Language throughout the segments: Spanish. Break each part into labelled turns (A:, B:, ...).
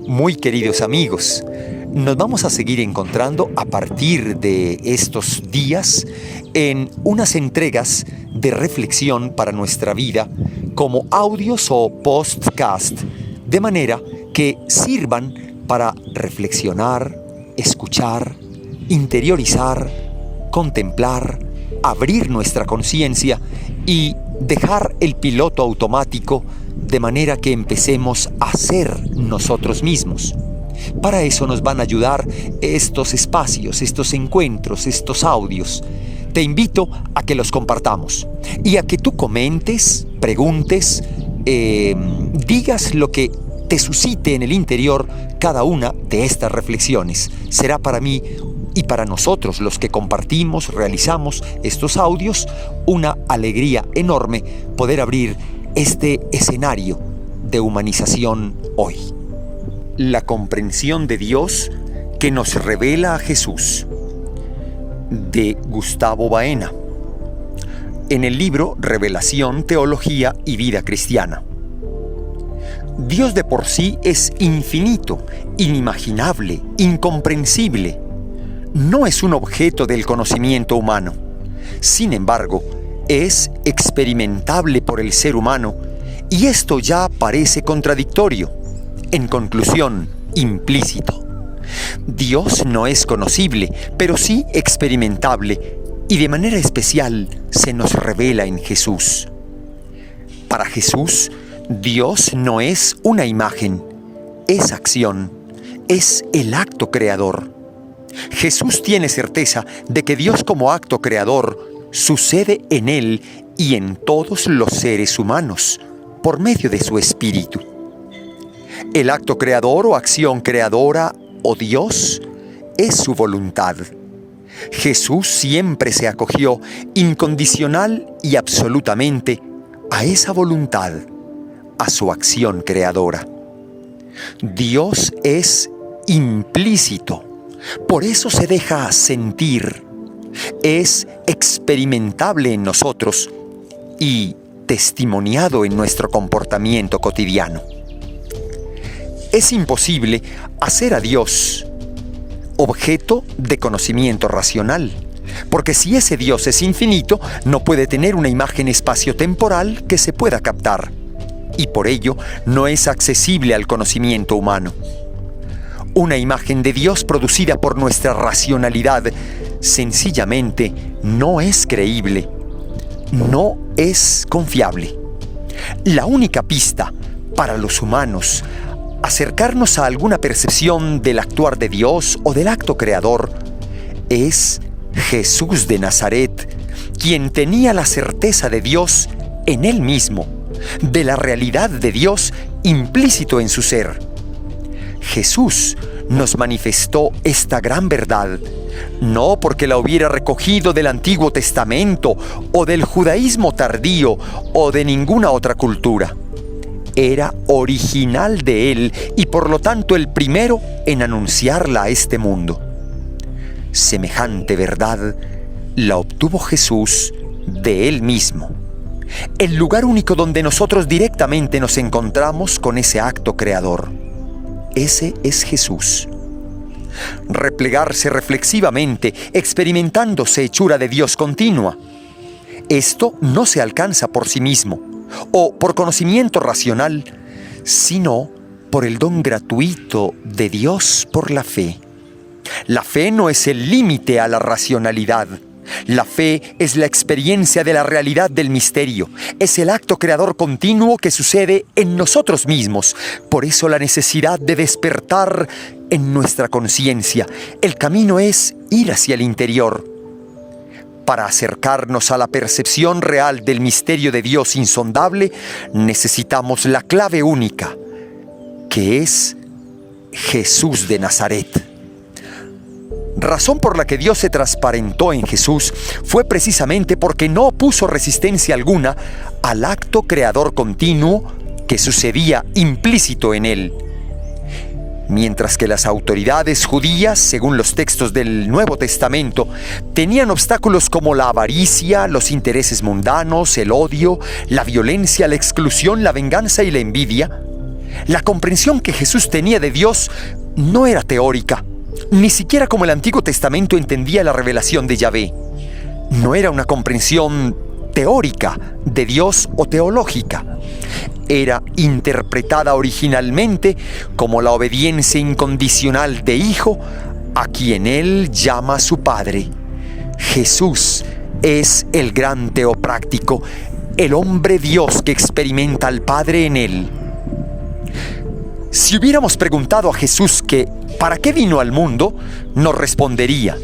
A: Muy queridos amigos, nos vamos a seguir encontrando a partir de estos días en unas entregas de reflexión para nuestra vida como audios o podcast, de manera que sirvan para reflexionar, escuchar, interiorizar, contemplar, abrir nuestra conciencia y dejar el piloto automático de manera que empecemos a ser nosotros mismos. Para eso nos van a ayudar estos espacios, estos encuentros, estos audios. Te invito a que los compartamos y a que tú comentes, preguntes, digas lo que te suscite en el interior cada una de estas reflexiones. Será para mí y para nosotros, los que compartimos, realizamos estos audios, una alegría enorme poder abrir este escenario de humanización hoy. La comprensión de Dios que nos revela a Jesús, de Gustavo Baena, en el libro Revelación, Teología y Vida Cristiana. Dios de por sí es infinito, inimaginable, incomprensible. No es un objeto del conocimiento humano. Sin embargo, es experimentable por el ser humano y esto ya parece contradictorio. En conclusión, implícito. Dios no es conocible, pero sí experimentable y de manera especial se nos revela en Jesús. Para Jesús, Dios no es una imagen, es acción, es el acto creador. Jesús tiene certeza de que Dios como acto creador sucede en Él y en todos los seres humanos, por medio de su Espíritu. El acto creador o acción creadora o Dios es su voluntad. Jesús siempre se acogió incondicional y absolutamente a esa voluntad, a su acción creadora. Dios es implícito, por eso se deja sentir, es experimentable en nosotros y testimoniado en nuestro comportamiento cotidiano. Es imposible hacer a Dios objeto de conocimiento racional, porque si ese Dios es infinito, no puede tener una imagen espaciotemporal que se pueda captar, y por ello no es accesible al conocimiento humano. Una imagen de Dios producida por nuestra racionalidad sencillamente no es creíble, no es confiable. La única pista para los humanos acercarnos a alguna percepción del actuar de Dios o del acto creador es Jesús de Nazaret, quien tenía la certeza de Dios en él mismo, de la realidad de Dios implícito en su ser. Jesús nos manifestó esta gran verdad, no porque la hubiera recogido del Antiguo Testamento o del judaísmo tardío o de ninguna otra cultura. Era original de Él y por lo tanto el primero en anunciarla a este mundo. Semejante verdad la obtuvo Jesús de Él mismo, el lugar único donde nosotros directamente nos encontramos con ese acto creador. Ese es Jesús. Replegarse reflexivamente, experimentándose hechura de Dios continua. Esto no se alcanza por sí mismo o por conocimiento racional, sino por el don gratuito de Dios por la fe. La fe no es el límite a la racionalidad. La fe es la experiencia de la realidad del misterio. Es el acto creador continuo que sucede en nosotros mismos. Por eso la necesidad de despertar en nuestra conciencia. El camino es ir hacia el interior. Para acercarnos a la percepción real del misterio de Dios insondable, necesitamos la clave única, que es Jesús de Nazaret. Razón por la que Dios se transparentó en Jesús fue precisamente porque no opuso resistencia alguna al acto creador continuo que sucedía implícito en él. Mientras que las autoridades judías, según los textos del Nuevo Testamento, tenían obstáculos como la avaricia, los intereses mundanos, el odio, la violencia, la exclusión, la venganza y la envidia, La comprensión que Jesús tenía de Dios no era teórica, ni siquiera como el Antiguo Testamento entendía la revelación de Yahvé. No era una comprensión teórica de Dios o teológica. Era interpretada originalmente como la obediencia incondicional de Hijo a quien Él llama su Padre. Jesús es el gran teopráctico, el hombre Dios que experimenta al Padre en Él. Si hubiéramos preguntado a Jesús que ¿para qué vino al mundo?, nos respondería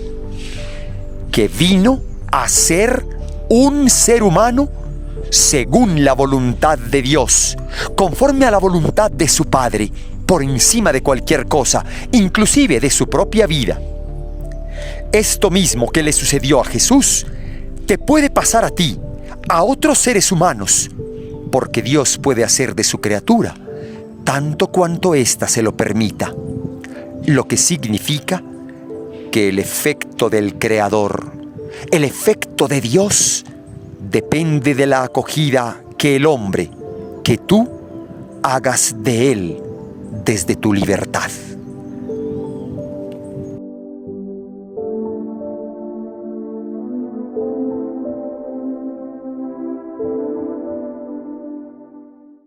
A: que vino a ser un ser humano según la voluntad de Dios, conforme a la voluntad de su Padre, por encima de cualquier cosa, inclusive de su propia vida. Esto mismo que le sucedió a Jesús, te puede pasar a ti, a otros seres humanos, porque Dios puede hacer de su criatura tanto cuanto ésta se lo permita, lo que significa que el efecto del Creador, el efecto de Dios, depende de la acogida que el hombre, que tú, hagas de Él desde tu libertad.